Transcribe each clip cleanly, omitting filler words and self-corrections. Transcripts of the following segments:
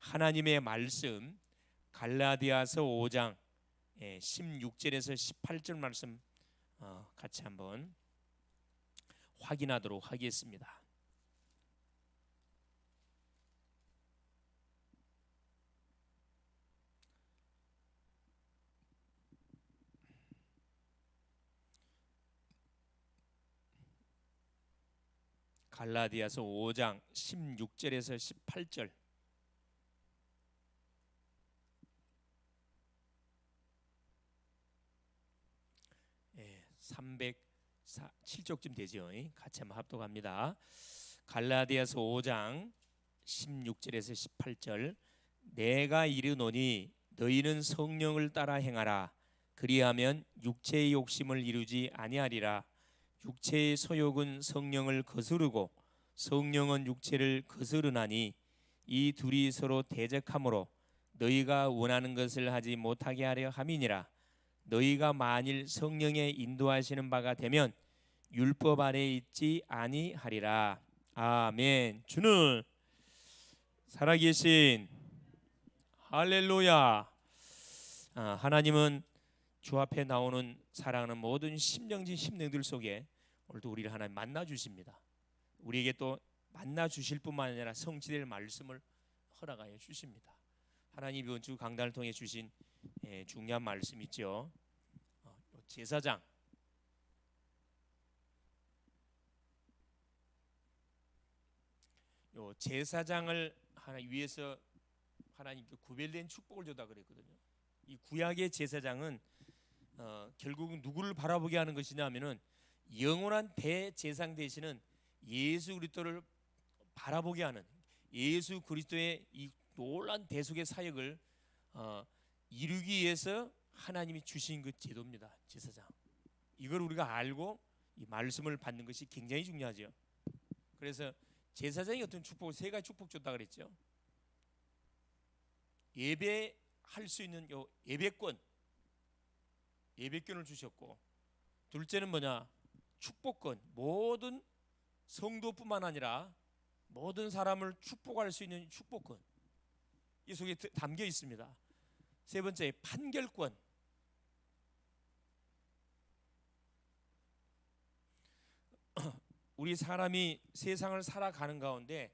하나님의 말씀 갈라디아서 5장 16절에서 18절 말씀 같이 한번 확인하도록 하겠습니다. 갈라디아서 5장 16절에서 18절 307쪽쯤 되죠. 같이 한번 합독합니다. 갈라디아서 5장 16절에서 18절 내가 이르노니 너희는 성령을 따라 행하라. 그리하면 육체의 욕심을 이루지 아니하리라. 육체의 소욕은 성령을 거스르고 성령은 육체를 거스르나니 이 둘이 서로 대적하므로 너희가 원하는 것을 하지 못하게 하려 함이니라. 너희가 만일 성령의 인도하시는 바가 되면 율법 아래 있지 아니하리라. 아멘. 주는 살아계신 할렐루야. 하나님은 주 앞에 나오는 사랑하는 모든 심령지 심령들 속에 오늘도 우리를 하나님 만나 주십니다. 우리에게 또 만나 주실 뿐만 아니라 성취될 말씀을 허락하여 주십니다. 하나님 이번 주 강단을 통해 주신 중요한 말씀 있죠. 제사장 제사장을 위해서 하나님께 구별된 축복을 줬다 그랬거든요. 이 구약의 제사장은 결국은 누구를 바라보게 하는 것이냐면은 영원한 대제사장 되시는 예수 그리스도를 바라보게 하는 예수 그리스도의 이 놀라운 대속의 사역을 이루기 위해서 하나님이 주신 그 제도입니다. 제사장. 이걸 우리가 알고 이 말씀을 받는 것이 굉장히 중요하죠. 그래서 제사장이 어떤 축복을 세 가지 축복 줬다 그랬죠. 예배할 수 있는 요 예배권을 주셨고, 둘째는 뭐냐? 축복권. 모든 성도뿐만 아니라 모든 사람을 축복할 수 있는 축복권. 이 속에 담겨 있습니다. 세 번째, 판결권. 우리 사람이 세상을 살아가는 가운데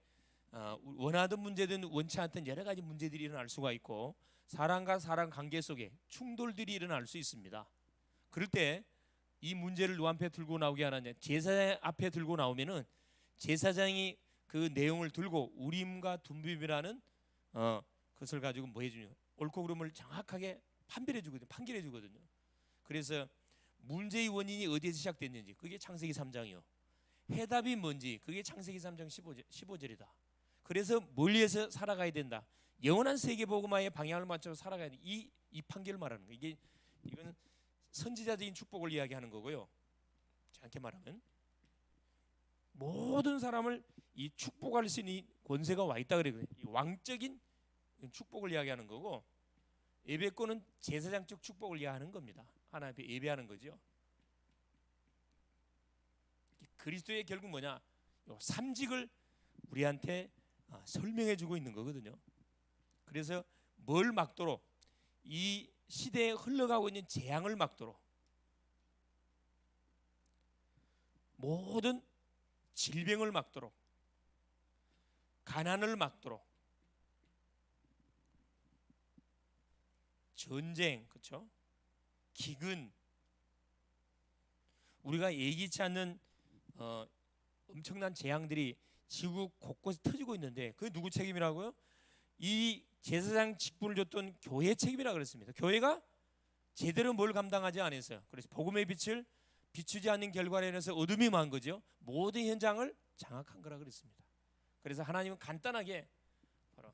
원하던 문제든 원치 않던 여러 가지 문제들이 일어날 수가 있고 사람과 사람 관계 속에 충돌들이 일어날 수 있습니다. 그럴 때 이 문제를 누구 앞에 들고 나오게 하느냐? 제사장 앞에 들고 나오면은 제사장이 그 내용을 들고 우림과 둠빔이라는 그것을 가지고 뭐 해주냐? 옳고 그름을 정확하게 판결해 주거든요. 그래서 문제의 원인이 어디에서 시작됐는지 그게 창세기 3장이요. 해답이 뭔지 그게 창세기 3장 15절이다. 그래서 멀리에서 살아가야 된다. 영원한 세계복음화의 방향을 맞춰서 살아가야 돼. 이 판결을 말하는 거예요. 이건 선지자적인 축복을 이야기하는 거고요. 짧게 말하면 모든 사람을 이 축복할 수 있는 권세가 와 있다 그래요. 이 왕적인 축복을 이야기하는 거고 예배권은 제사장적 축복을 이야기하는 겁니다. 하나님 앞에 예배하는 거죠. 그리스도의 결국 뭐냐? 삼직을 우리한테 설명해 주고 있는 거거든요. 그래서 뭘 막도록 이 시대에 흘러가고 있는 재앙을 막도록 모든 질병을 막도록 가난을 막도록 전쟁, 그렇죠? 기근 우리가 예기치 않는 엄청난 재앙들이 지구 곳곳에 터지고 있는데 그게 누구 책임이라고요? 이 제사장 직분을 줬던 교회 책임이라 그랬습니다. 교회가 제대로 뭘 감당하지 않았어요. 그래서 복음의 빛을 비추지 않는 결과로 인해서 어둠이 많은 거죠. 모든 현장을 장악한 거라 그랬습니다. 그래서 하나님은 간단하게 바로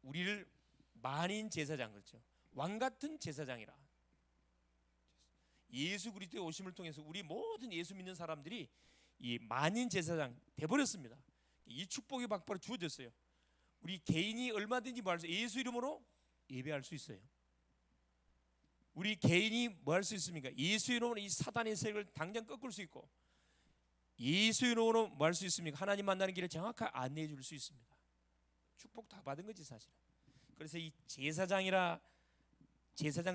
우리를 만인 제사장, 그렇죠? 왕 같은 제사장이라. 예수 그리스도의 오심을 통해서 우리 모든 예수 믿는 사람들이 이 만인 제사장 돼버렸습니다. 이 축복이 바로 주어졌어요. 우리 개인이 얼마든지 뭐 할 수, 예수 이름으로 예배할 수 있어요. 우리 개인이 뭐 할 수 있습니까? 예수 이름으로 이 사단의 세력을 당장 꺾을 수 있고 예수 이름으로 뭐 할 수 있습니까? 하나님 만나는 길을 정확하게 안내해 줄 수 있습니다. 축복 다 받은 거지 사실은. 그래서 이 제사장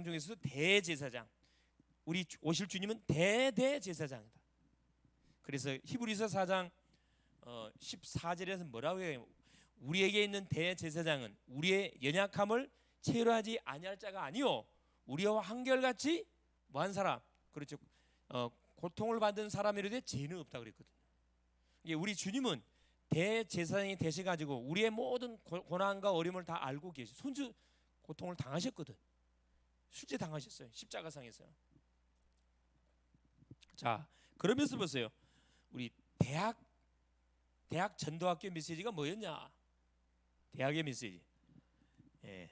중에서도 대제사장, 우리 오실 주님은 대대제사장이다. 그래서 히브리서 4장 14절에서 뭐라고 해요? 우리에게 있는 대제사장은 우리의 연약함을 체류하지 아니할 자가 아니요 우리와 한결같이 뭐한 사람, 그렇죠, 고통을 받은 사람이라도 죄는 없다 그랬거든요. 우리 주님은 대제사장이 되셔가지고 우리의 모든 고난과 어려움을 다 알고 계시. 손주 고통을 당하셨거든. 실제 당하셨어요. 십자가상에서요. 자, 그러면서 보세요. 우리 대학 전도학교 메시지가 뭐였냐? 대학의 메시지. 예.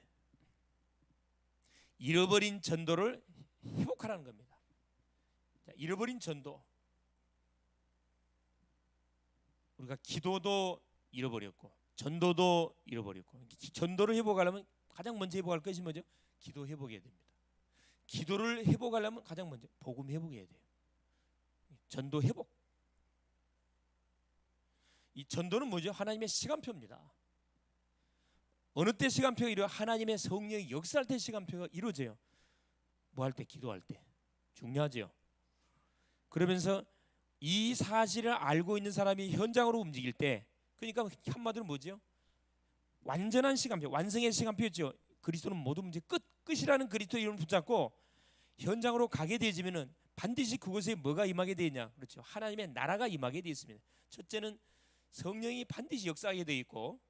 잃어버린 전도를 회복하라는 겁니다. 자, 잃어버린 전도. 우리가 기도도 잃어버렸고 전도도 잃어버렸고, 전도를 회복하려면 가장 먼저 회복할 것이 뭐죠? 기도 회복해야 됩니다. 기도를 회복하려면 가장 먼저 복음 회복해야 돼요. 전도 회복. 이 전도는 뭐죠? 하나님의 시간표입니다. 어느 때 시간표가 이루어? 하나님의 성령이 역사할 때 시간표가 이루어져요. 뭐 할 때? 기도할 때. 중요하죠. 그러면서 이 사실을 알고 있는 사람이 현장으로 움직일 때, 그러니까 한마디로 뭐죠? 완전한 시간표, 완성의 시간표였죠. 그리스도는 모든 문제 끝이라는 그리스도 이름을 붙잡고 현장으로 가게 되지면은 반드시 그곳에 뭐가 임하게 되냐? 그렇죠. 하나님의 나라가 임하게 되어 있습니다. 첫째는 성령이 반드시 역사하게 되어 있고,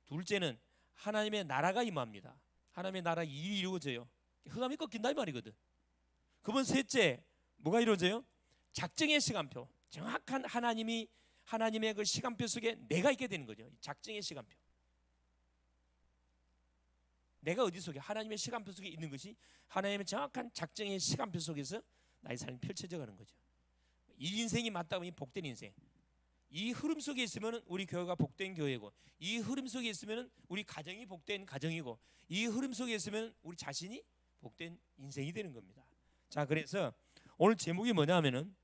둘째는 하나님의 나라가 임합니다. 하나님의 나라 일이 이루어져요. 흑암이 꺾인다 이 말이거든. 그러면 셋째 뭐가 이루어져요? 작정의 시간표. 정확한 하나님의 그 시간표 속에 내가 있게 되는 거죠. 작정의 시간표. 내가 어디 속에? 하나님의 시간표 속에 있는 것이 하나님의 정확한 작정의 시간표 속에서 나의 삶이 펼쳐져 가는 거죠. 이 인생이 맞다 보니 복된 인생. 이 흐름 속에 있으면 우리 교회가 복된 교회고, 이 흐름 속에 있으면 우리 가정이 복된 가정이고, 이 흐름 속에 있으면 우리 자신이 복된 인생이 되는 겁니다. 자, 그래서 오늘 제목이 뭐냐면은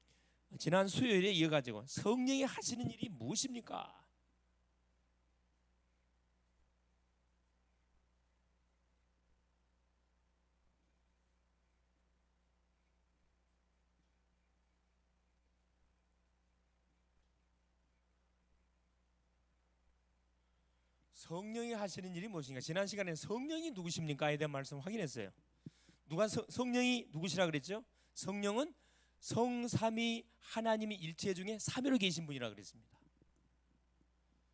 지난 수요일에 이어가지고 성령이 하시는 일이 무엇입니까? 성령이 하시는 일이 무엇인가? 지난 시간에 성령이 누구십니까에 대한 말씀 확인했어요. 누가 성령이 누구시라 그랬죠? 성령은 성삼위 하나님이 일체 중에 삼위로 계신 분이라 그랬습니다.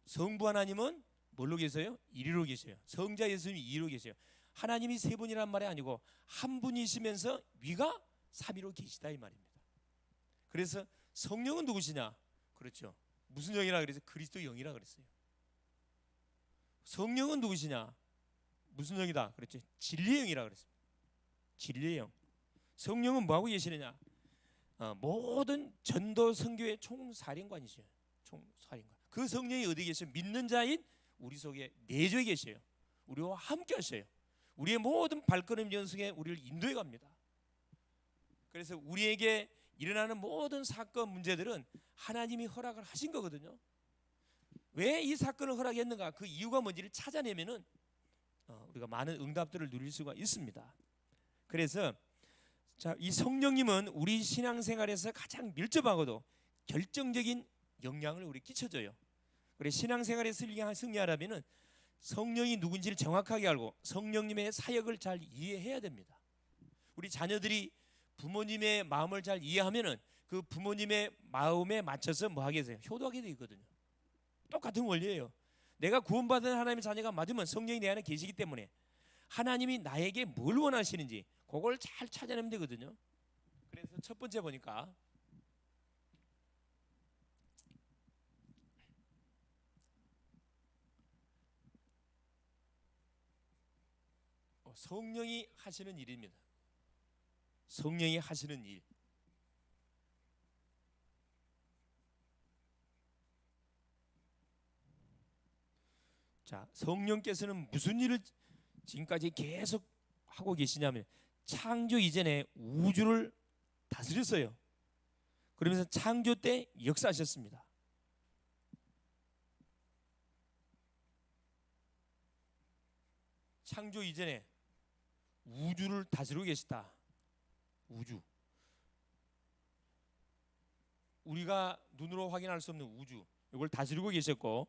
성부 하나님은 뭘로 계세요? 이리로 계세요. 성자 예수님이 이리로 계세요. 하나님이 세 분이란 말이 아니고 한 분이시면서 위가 삼위로 계시다 이 말입니다. 그래서 성령은 누구시냐? 그렇죠. 무슨 영이라 그래서 그리스도 영이라 그랬어요. 성령은 누구시냐? 무슨 영이다? 그렇죠. 진리의 영이라 그랬습니다. 진리의 영. 성령은 뭐하고 계시느냐? 모든 전도 선교의 총사령관이죠. 총사령관. 그 성령이 어디 계셔요? 믿는 자인 우리 속에 내주에 계셔요. 우리와 함께 하셔요. 우리의 모든 발걸음 연속에 우리를 인도해 갑니다. 그래서 우리에게 일어나는 모든 사건 문제들은 하나님이 허락을 하신 거거든요. 왜 이 사건을 허락했는가? 그 이유가 뭔지를 찾아내면은 우리가 많은 응답들을 누릴 수가 있습니다. 그래서 자, 이 성령님은 우리 신앙생활에서 가장 밀접하고도 결정적인 영향을 우리 끼쳐줘요. 그래 신앙생활에 승리하려면은 성령이 누군지를 정확하게 알고 성령님의 사역을 잘 이해해야 됩니다. 우리 자녀들이 부모님의 마음을 잘 이해하면은 그 부모님의 마음에 맞춰서 뭐 하게 돼요? 효도하게 되어 있거든요. 똑같은 원리예요. 내가 구원받은 하나님의 자녀가 맞으면 성령이 내 안에 계시기 때문에 하나님이 나에게 뭘 원하시는지 그걸 잘 찾아내면 되거든요. 그래서 첫 번째 보니까 성령이 하시는 일입니다. 성령이 하시는 일. 자, 성령께서는 무슨 일을 지금까지 계속 하고 계시냐면 창조 이전에 우주를 다스렸어요. 그러면서 창조 때 역사하셨습니다. 창조 이전에 우주를 다스리고 계시다. 우주. 우리가 눈으로 확인할 수 없는 우주. 이걸 다스리고 계셨고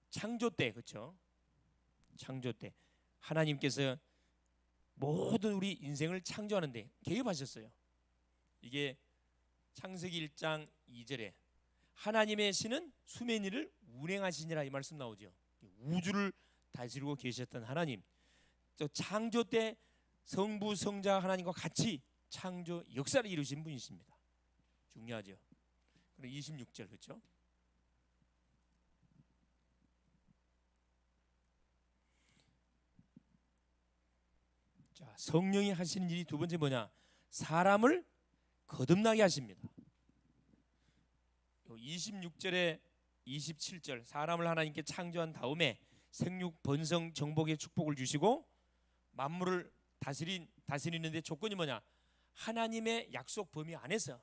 창조 때 그렇죠? 창조 때 하나님께서 모든 우리 인생을 창조하는데 개입하셨어요. 이게 창세기 1장 2절에 하나님의 신은 수면 위를 운행하시니라 이 말씀 나오죠. 우주를 다스리고 계셨던 하나님, 또 창조 때 성부 성자 하나님과 같이 창조 역사를 이루신 분이십니다. 중요하죠. 그리고 26절 그렇죠? 자, 성령이 하시는 일이 두 번째 뭐냐? 사람을 거듭나게 하십니다. 26절에 27절 사람을 하나님께 창조한 다음에 생육 번성 정복의 축복을 주시고 만물을 다스리는데 조건이 뭐냐? 하나님의 약속 범위 안에서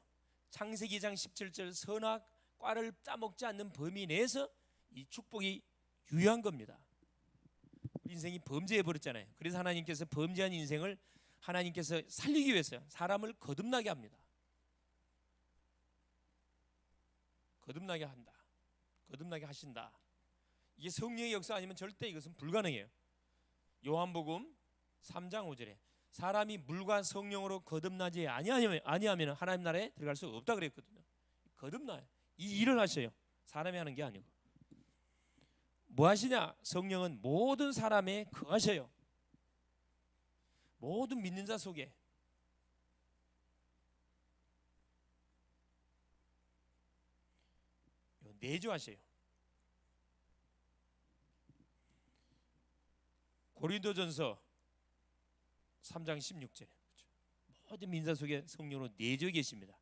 창세기 2장 17절 선악과를 따먹지 않는 범위 내에서 이 축복이 유효한 겁니다. 인생이 범죄해 버렸잖아요. 그래서 하나님께서 범죄한 인생을 하나님께서 살리기 위해서 사람을 거듭나게 합니다. 거듭나게 한다. 거듭나게 하신다. 이게 성령의 역사 아니면 절대 이것은 불가능해요. 요한복음 3장 5절에 사람이 물과 성령으로 거듭나지 아니하면 하나님 나라에 들어갈 수 없다 그랬거든요. 거듭나요. 이 일을 하셔요. 사람이 하는 게 아니고. 뭐 하시냐? 성령은 모든 사람에 거하셔요. 모든 믿는 자 속에. 내주하셔요. 고린도전서 3장 16절에 모든 민사 속에 성령으로 내주어 계십니다.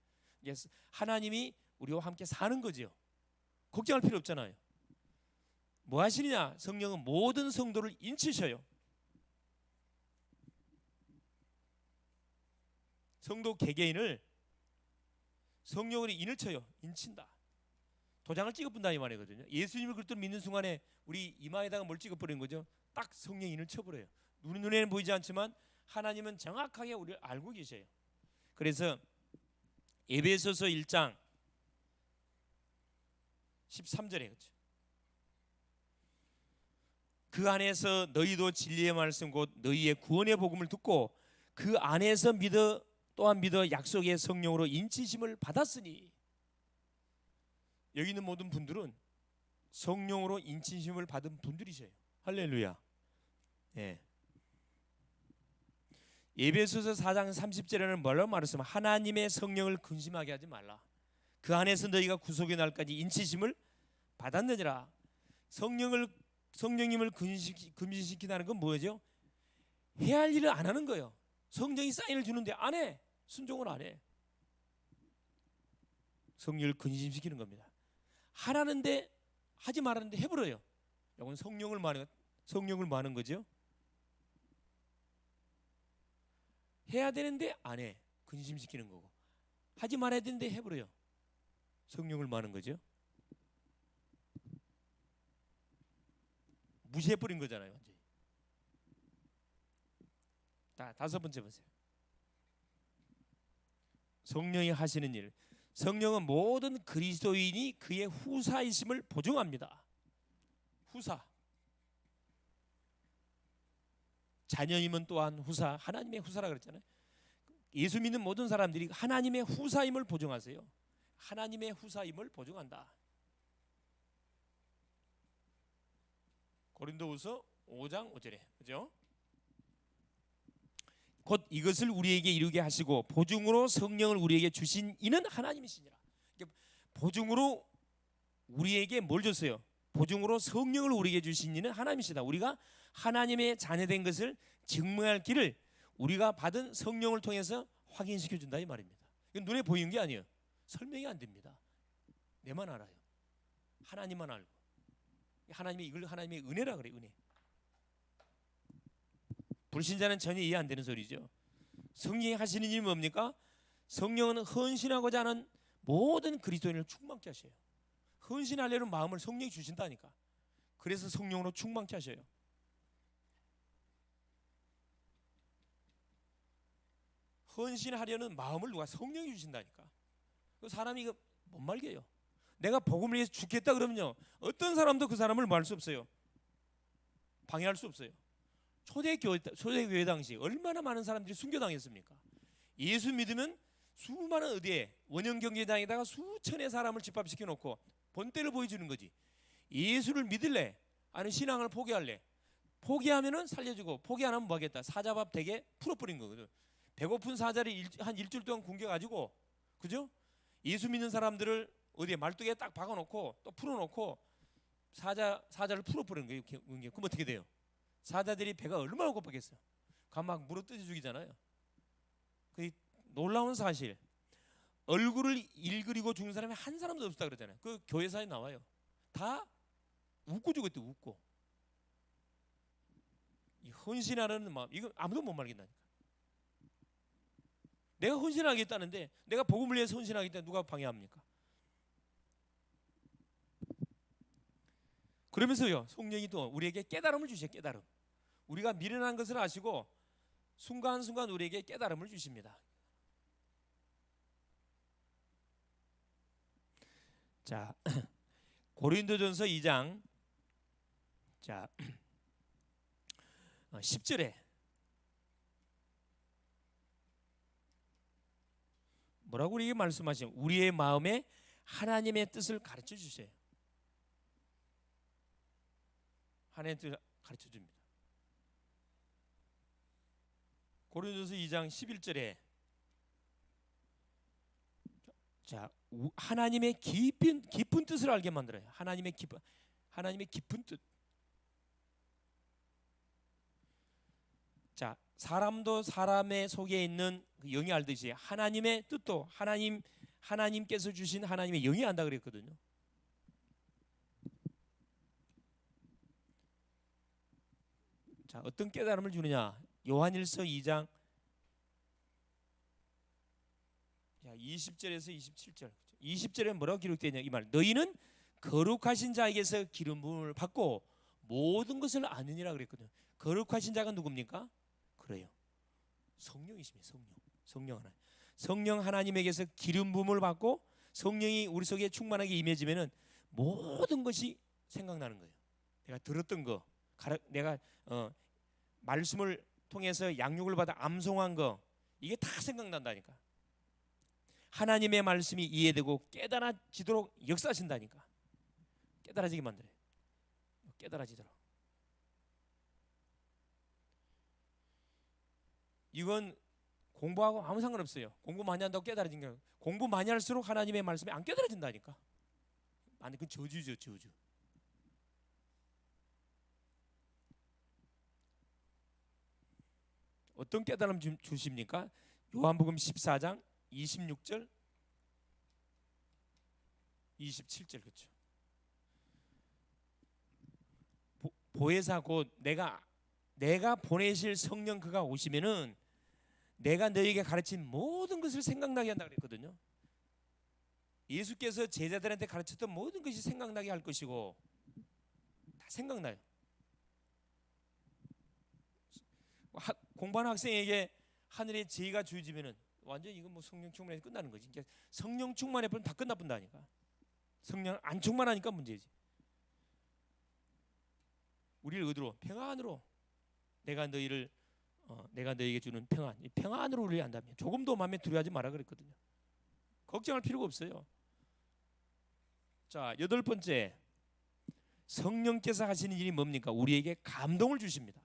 하나님이 우리와 함께 사는 거죠. 걱정할 필요 없잖아요. 뭐 하시느냐? 성령은 모든 성도를 인치셔요. 성도 개개인을 성령으로 인을 쳐요. 인친다. 도장을 찍어본다 이 말이거든요. 예수님을 그리스도로 믿는 순간에 우리 이마에다가 뭘 찍어버리는 거죠? 딱 성령 인을 쳐버려요. 눈에는 보이지 않지만 하나님은 정확하게 우리를 알고 계셔요. 그래서 에베소서 1장 13절에 그렇죠. 그 안에서 너희도 진리의 말씀 곧 너희의 구원의 복음을 듣고 그 안에서 또한 믿어 약속의 성령으로 인치심을 받았으니. 여기 있는 모든 분들은 성령으로 인치심을 받은 분들이셔요. 할렐루야. 예. 에베소서 4장 30절에는 뭐라고 말했으면 하나님의 성령을 근심하게 하지 말라. 그 안에서 너희가 구속의 날까지 인치심을 받았느니라. 성령님을 금지시키다는 건 뭐죠? 해야 할 일을 안 하는 거예요. 성령이 사인을 주는데 안 해. 순종을 안 해. 성령을 근심시키는 겁니다. 하라는데 하지 말라는데 해버려요. 이건 성령을 말하는 거죠. 해야 되는데 안 해. 근심시키는 거고. 하지 말아야 되는데 해버려요. 성령을 말하는 거죠. 무시해버린 거잖아요. 완전히. 다섯 번째 보세요. 성령이 하시는 일. 성령은 모든 그리스도인이 그의 후사이심을 보증합니다. 후사. 자녀이면 또한 후사. 하나님의 후사라 그랬잖아요. 예수 믿는 모든 사람들이 하나님의 후사임을 보증하세요. 하나님의 후사임을 보증한다. 고린도후서 5장 5절에 그죠? 곧 이것을 우리에게 이루게 하시고 보증으로 성령을 우리에게 주신 이는 하나님이시니라. 보증으로 우리에게 뭘 줬어요? 보증으로 성령을 우리에게 주신 이는 하나님이시다. 우리가 하나님의 자녀된 것을 증명할 길을 우리가 받은 성령을 통해서 확인시켜 준다 이 말입니다. 이건 눈에 보이는 게 아니에요. 설명이 안 됩니다. 내만 알아요. 하나님만 알고. 이걸 하나님의 은혜라 그래. 은혜. 불신자는 전혀 이해 안 되는 소리죠. 성령이 하시는 일이 뭡니까? 성령은 헌신하고자 하는 모든 그리스도인을 충만케 하셔요. 헌신하려는 마음을 성령이 주신다니까. 그래서 성령으로 충만케 하셔요. 헌신하려는 마음을 누가 성령이 주신다니까. 그 사람이 이거 못 말게요. 내가 복음을 위해서 죽겠다 그러면요, 어떤 사람도 그 사람을 뭐 할 수 없어요. 방해할 수 없어요. 초대교회 당시 얼마나 많은 사람들이 순교당했습니까? 예수 믿으면 수많은 어디에 원형경제당에다가 수천의 사람을 집합시켜 놓고 본때를 보여주는 거지. 예수를 믿을래? 아니면 신앙을 포기할래? 포기하면은 살려주고 포기 안 하면 뭐 하겠다? 사자밥 되게 풀어버린 거거든. 배고픈 사자를 한 일주일 동안 굶겨가지고, 그죠? 예수 믿는 사람들을 어디에 말뚝에 딱 박아놓고 또 풀어놓고 사자를 풀어버리는 거예요. 그럼 어떻게 돼요? 사자들이 배가 얼마나 고팠겠어요. 막 물어 뜯어 죽이잖아요. 그 놀라운 사실, 얼굴을 일그리고 죽는 사람이 한 사람도 없었다 그러잖아요. 그 교회사에 나와요. 다 웃고 죽었대. 웃고. 이 헌신하는 마음, 이거 아무도 못 말긴다니까. 내가 헌신하겠다는데, 내가 복음을 위해서 헌신하겠다는데 누가 방해합니까? 그러면서요, 성령이 또 우리에게 깨달음을 주셔요. 깨달음. 우리가 미련한 것을 아시고 순간순간 우리에게 깨달음을 주십니다. 자, 고린도전서 2장 자 10절에 뭐라고 우리에게 말씀하시면, 우리의 마음에 하나님의 뜻을 가르쳐 주세요. 하나님의 뜻을 가르쳐 줍니다. 고린도서 2장 11절에 자, 하나님의 깊은 뜻을 알게 만들어요. 하나님의 깊은 뜻. 자, 사람도 사람의 속에 있는 영이 알듯이 하나님의 뜻도 하나님께서 주신 하나님의 영이 안다 그랬거든요. 자, 어떤 깨달음을 주느냐? 요한일서 2장 20절에서 27절. 20절에 뭐라고 기록되어 있냐? 이 말. 너희는 거룩하신 자에게서 기름 부음을 받고 모든 것을 아느니라 그랬거든요. 거룩하신 자가 누굽니까? 그래요. 성령이십니다. 성령 하나님. 성령 하나님에게서 기름 부음을 받고 성령이 우리 속에 충만하게 임해지면은 모든 것이 생각나는 거예요. 내가 들었던 거, 내가 말씀을 통해서 양육을 받아 암송한 거, 이게 다 생각난다니까. 하나님의 말씀이 이해되고 깨달아지도록 역사하신다니까. 깨달아지게 만들어요. 깨달아지도록. 이건 공부하고 아무 상관없어요. 공부 많이 한다고 깨달아진 게 아니라, 공부 많이 할수록 하나님의 말씀이 안 깨달아진다니까. 아니, 그건 저주죠, 저주. 어떤 깨달음 주십니까? 요한복음 14장 26절 27절. 그렇죠. 보혜사 곧 내가 보내실 성령 그가 오시면은 내가 너에게 가르친 모든 것을 생각나게 한다 그랬거든요. 예수께서 제자들한테 가르쳤던 모든 것이 생각나게 할 것이고 다 생각나요. 공부하는 학생에게 하늘의 지혜가 주어지면은 완전 이건 뭐 성령 충만해서 끝나는 거지. 그러니까 성령 충만해버리면 다 끝나본다니까. 성령 안 충만하니까 문제지. 우리를 어디로? 평안으로. 내가 너에게 주는 평안. 이 평안으로 우리를 한다면 조금도 마음에 두려워하지 마라 그랬거든요. 걱정할 필요가 없어요. 자, 8번째, 성령께서 하시는 일이 뭡니까? 우리에게 감동을 주십니다.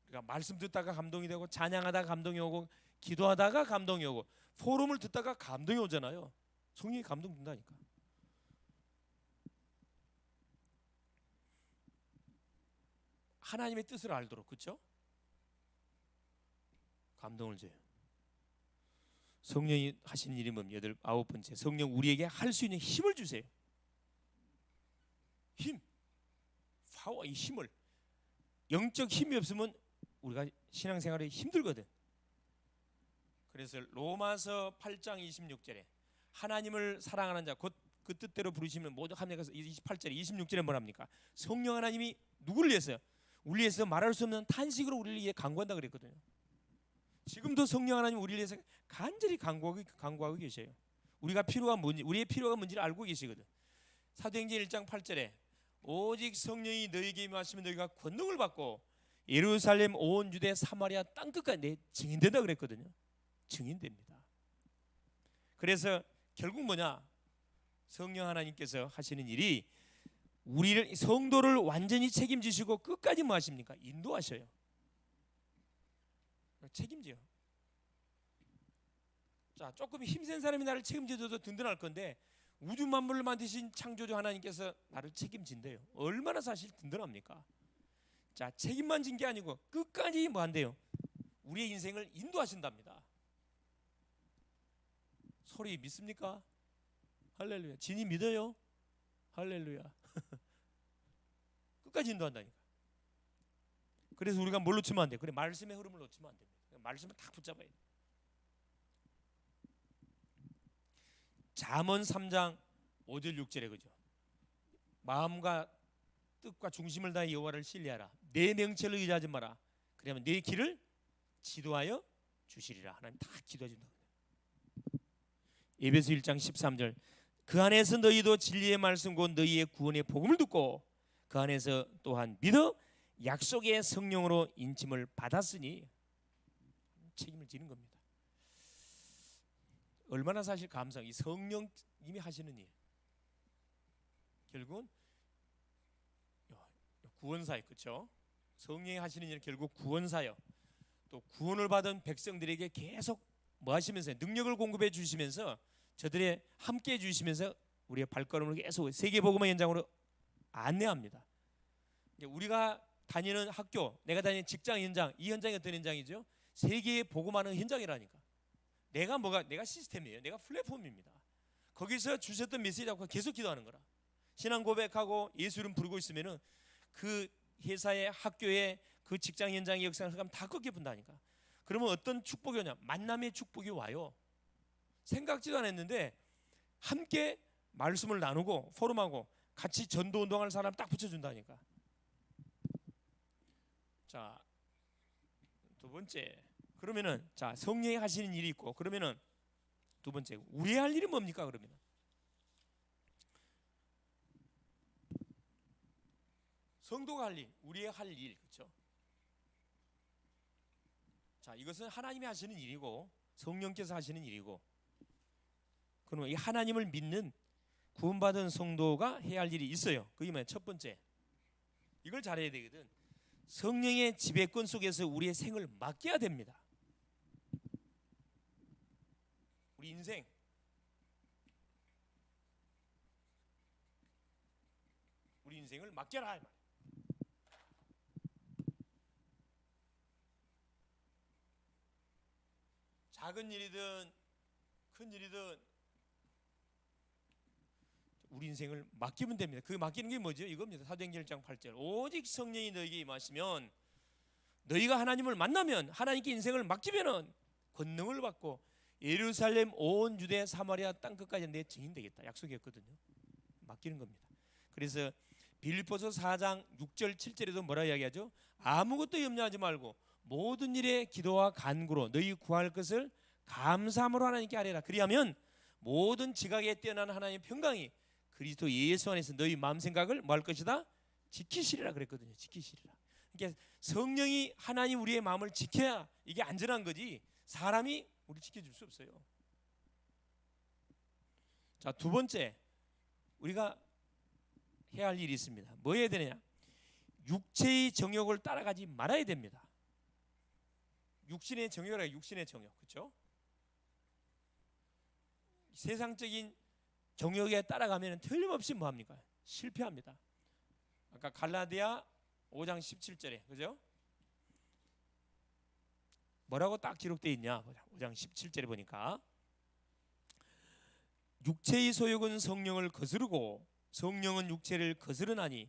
그러니까 말씀 듣다가 감동이 되고, 찬양하다가 감동이 오고, 기도하다가 감동이 오고, 포럼을 듣다가 감동이 오잖아요. 성령이 감동 준다니까. 하나님의 뜻을 알도록, 그렇죠? 감동을 줘요. 성령이 하시는 일이 뭡니까? 9번째, 성령 우리에게 할 수 있는 힘을 주세요. 힘, 파워, 이 힘을. 영적 힘이 없으면 우리가 신앙생활이 힘들거든. 그래서 로마서 8장 26절에 하나님을 사랑하는 자, 곧 그 뜻대로 부르시면 모두 합니다. 28절에 26절에 뭐랍니까? 성령 하나님이 누구를 위해서요? 우리 위해서 말할 수 없는 탄식으로 우리를 위해 간구한다 그랬거든요. 지금도 성령 하나님 우리를 위해서 간절히 간구하고 계셔요. 우리가 필요가 뭔지, 우리의 필요가 뭔지를 알고 계시거든. 사도행전 1장 8절에 오직 성령이 너희에게 임하시면 너희가 권능을 받고 예루살렘 온 유대 사마리아 땅 끝까지 내 증인된다 그랬거든요. 증인됩니다. 그래서 결국 뭐냐? 성령 하나님께서 하시는 일이 우리를, 성도를 완전히 책임지시고 끝까지 뭐 하십니까? 인도하셔요. 책임져요. 자, 조금 힘센 사람이 나를 책임져줘도 든든할 건데 우주 만물을 만드신 창조주 하나님께서 나를 책임진대요. 얼마나 사실 든든합니까? 자, 책임만 진 게 아니고 끝까지 뭐 한대요? 우리의 인생을 인도하신답니다. 소리 믿습니까? 할렐루야. 진이 믿어요? 할렐루야. 끝까지 인도한다니까. 그래서 우리가 뭘 놓치면 안 돼? 그래, 말씀의 흐름을 놓치면 안 됩니다. 말씀을 딱 붙잡아야 돼. 잠언 3장 5절 6절에 그죠? 마음과 뜻과 중심을 다해 여호와를 신뢰하라. 내 명철을 의지하지 마라. 그러면 내 길을 지도하여 주시리라. 하나님 다 기도해 준다. 에베소 1장 13절 그 안에서 너희도 진리의 말씀 곧 너희의 구원의 복음을 듣고 그 안에서 또한 믿어 약속의 성령으로 인침을 받았으니 책임을 지는 겁니다. 얼마나 사실 감사해요. 이 성령님이 하시는 일 결국은 구원사역, 그렇죠? 성령이 하시는 일 결국 구원사역. 또 구원을 받은 백성들에게 계속 뭐 하시면서 능력을 공급해 주시면서 저들의 함께 해 주시면서 우리의 발걸음을 계속 세계복음의 현장으로 안내합니다. 우리가 다니는 학교, 내가 다니는 직장 현장, 이 현장이 어떤 현장이죠? 세계에 복음하는 현장이라니까. 내가 시스템이에요. 내가 플랫폼입니다. 거기서 주셨던 메시지 잡고 계속 기도하는 거라. 신앙 고백하고 예수 이름 부르고 있으면은 그 회사의 학교에 그 직장 현장의 역사를 가면 다 꺾여 분다니까. 그러면 어떤 축복이 오냐? 만남의 축복이 와요. 생각지도 않았는데 함께 말씀을 나누고 포럼하고 같이 전도 운동하는 사람 딱 붙여준다니까. 자, 두 번째. 그러면은 자, 성령이 하시는 일이 있고 그러면은 두 번째 우리 할 일이 뭡니까? 그러면은 성도가 할 일, 우리의 할 일, 그렇죠? 자, 이것은 하나님이 하시는 일이고 성령께서 하시는 일이고, 그러면 이 하나님을 믿는 구원받은 성도가 해야 할 일이 있어요. 그게 뭐야? 첫 번째, 이걸 잘해야 되거든. 성령의 지배권 속에서 우리의 생을 맡겨야 됩니다. 우리 인생 우리 인생을 맡겨라. 작은 일이든 큰 일이든 우리 인생을 맡기면 됩니다. 그 맡기는 게 뭐죠? 이겁니다. 사도행전 1장 8절 오직 성령이 너에게 임하시면 너희가 하나님을 만나면 하나님께 인생을 맡기면은 권능을 받고 예루살렘 온 유대 사마리아 땅 끝까지 내 증인 되겠다 약속이었거든요. 맡기는 겁니다. 그래서 빌립보서 4장 6절 7절에도 뭐라 이야기하죠? 아무것도 염려하지 말고 모든 일에 기도와 간구로 너희 구할 것을 감사함으로 하나님께 아뢰라. 그리하면 모든 지각에 뛰어난 하나님의 평강이 그리스도 예수 안에서 너희 마음 생각을 뭐 할 것이다? 지키시리라 그랬거든요. 지키시리라. 그러니까 성령이 하나님 우리의 마음을 지켜야 이게 안전한 거지 사람이 우리 지켜줄 수 없어요. 자, 두 번째 우리가 해야 할 일이 있습니다. 뭐 해야 되느냐? 육체의 정욕을 따라가지 말아야 됩니다. 육신의 정욕이라 육신의 정욕, 그렇죠? 세상적인 정욕에 따라가면 틀림없이 뭐 합니까? 실패합니다. 아까 갈라디아 5장 17절에 그죠? 뭐라고 딱 기록되어 있냐? 5장 17절에 보니까 육체의 소욕은 성령을 거스르고 성령은 육체를 거스르나니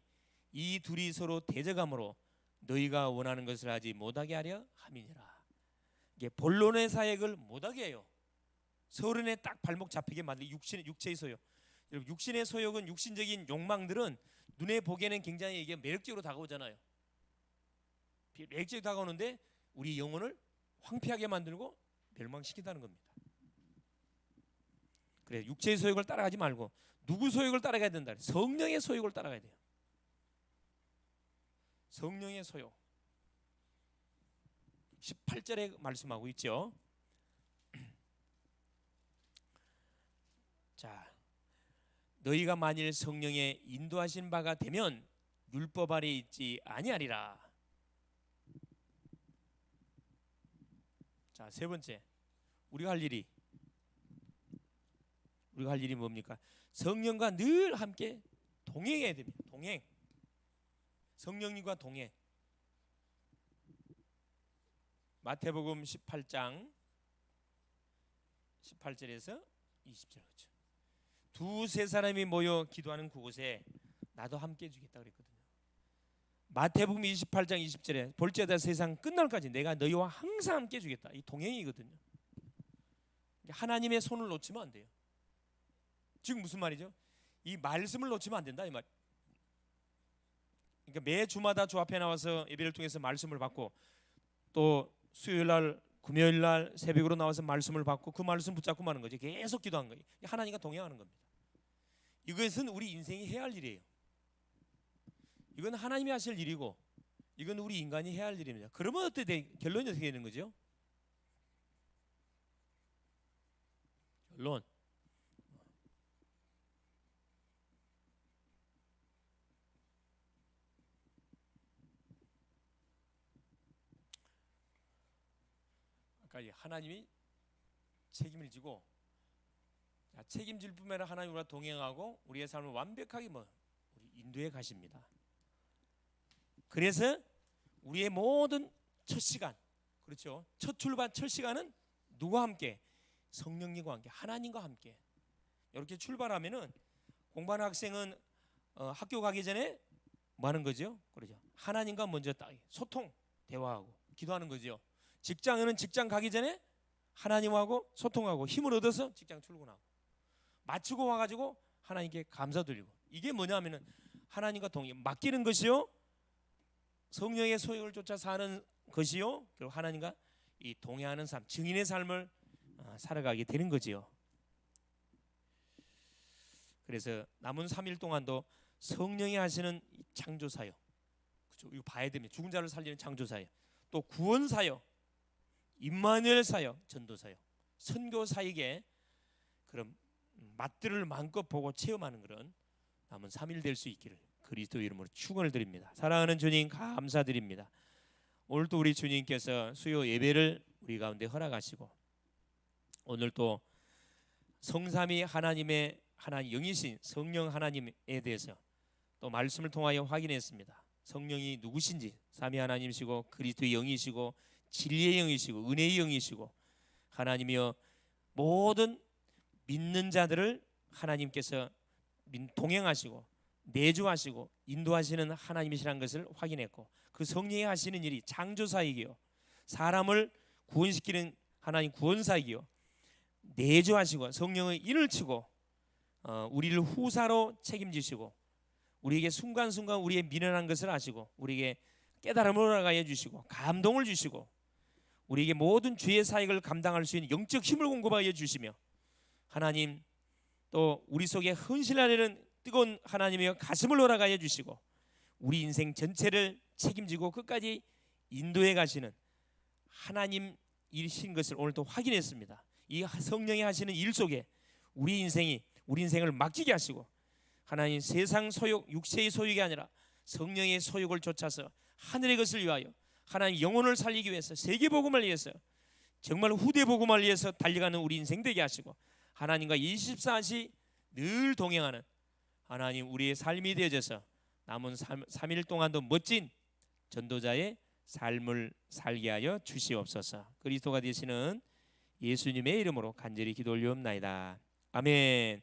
이 둘이 서로 대적함으로 너희가 원하는 것을 하지 못하게 하려 함이니라. 이게 본론의 사역을 못하게 해요. 서른에 딱 발목 잡히게 만든 육체의 소욕. 여러분, 육신의 소욕은, 육신적인 욕망들은 눈에 보기에는 굉장히 이게 매력적으로 다가오잖아요. 매력적으로 다가오는데 우리 영혼을 황폐하게 만들고 멸망시킨다는 겁니다. 그래, 육체의 소욕을 따라가지 말고 누구 소욕을 따라가야 된다? 성령의 소욕을 따라가야 돼요. 성령의 소욕. 18절에 말씀하고 있죠. 자, 너희가 만일 성령의 인도하신 바가 되면 율법 아래 있지 아니하리라. 자, 세 번째, 우리가 할 일이 뭡니까? 성령과 늘 함께 동행해야 됩니다. 동행. 성령님과 동행. 마태복음 18장 18절에서 20절 그렇죠. 두세 사람이 모여 기도하는 그곳에 나도 함께 해주겠다 그랬거든요. 마태복음 28장 20절에 볼지어다 세상 끝날까지 내가 너희와 항상 함께 해주겠다. 이 동행이거든요. 하나님의 손을 놓치면 안 돼요. 지금 무슨 말이죠? 이 말씀을 놓치면 안 된다 이 말. 그러니까 매 주마다 주 앞에 나와서 예배를 통해서 말씀을 받고 또 수요일날 금요일날 새벽으로 나와서 말씀을 받고 그 말씀 붙잡고 마는 거죠. 계속 기도한 거예요. 하나님과 동행하는 겁니다. 이것은 우리 인생이 해야 할 일이에요. 이건 하나님이 하실 일이고 이건 우리 인간이 해야 할 일입니다. 그러면 결론이 어떻게 되는 거죠? 결론, 아까 하나님이 책임을 지고 책임질 뿐만 아니라 하나님과 동행하고 우리의 삶을 완벽하게 우리 인도해 가십니다. 그래서 우리의 모든 첫 시간, 그렇죠? 첫 출발, 첫 시간은 누구와 함께? 성령님과 함께, 하나님과 함께. 이렇게 출발하면은 공부하는 학생은 학교 가기 전에 뭐 하는 거죠? 그렇죠? 하나님과 먼저 소통, 대화하고 기도하는 거죠. 직장에는 직장 가기 전에 하나님하고 소통하고 힘을 얻어서 직장 출근하고 마치고 와가지고 하나님께 감사드리고. 이게 뭐냐면은 하나님과 동행, 맡기는 것이요, 성령의 소욕을 쫓아 사는 것이요, 그리고 하나님과 이 동행하는 삶, 증인의 삶을 살아가게 되는 거지요. 그래서 남은 3일 동안도 성령이 하시는 창조사역, 그렇죠? 이거 봐야 됩니다. 죽은 자를 살리는 창조사역, 또 구원사역, 임마누엘 사역, 전도사역, 선교사역에 그런 맛들을 마음껏 보고 체험하는 그런 남은 3일 될 수 있기를 그리스도 이름으로 축원을 드립니다. 사랑하는 주님 감사드립니다. 오늘도 우리 주님께서 수요 예배를 우리 가운데 허락하시고 오늘 또 성삼위 하나님의 하나님 영이신 성령 하나님에 대해서 또 말씀을 통하여 확인했습니다. 성령이 누구신지, 삼위 하나님이시고 그리스도의 영이시고 진리의 영이시고 은혜의 영이시고 하나님이여 모든 믿는 자들을 하나님께서 동행하시고 내주하시고 인도하시는 하나님이시라는 것을 확인했고 그 성령이 하시는 일이 창조사이기요 사람을 구원시키는 하나님 구원사이기요 내주하시고 성령의 인을 치고 우리를 후사로 책임지시고 우리에게 순간순간 우리의 미련한 것을 아시고 우리에게 깨달음을 허락하여 주시고 감동을 주시고 우리에게 모든 죄의 사역을 감당할 수 있는 영적 힘을 공급하여 주시며 하나님 또 우리 속에 헌신하려는 뜨거운 하나님의 가슴을 허락하여 주시고 우리 인생 전체를 책임지고 끝까지 인도해 가시는 하나님 일이신 것을 오늘 또 확인했습니다. 이 성령이 하시는 일 속에 우리 인생을 맡기게 하시고 하나님 세상 소욕, 육체의 소욕이 아니라 성령의 소욕을 쫓아서 하늘의 것을 위하여 하나님 영혼을 살리기 위해서 세계 복음을 위해서 정말 후대 복음을 위해서 달려가는 우리 인생 되게 하시고 하나님과 24시 늘 동행하는 하나님 우리의 삶이 되어져서 남은 3일 동안도 멋진 전도자의 삶을 살게 하여 주시옵소서. 그리스도가 되시는 예수님의 이름으로 간절히 기도 올리옵나이다. 아멘.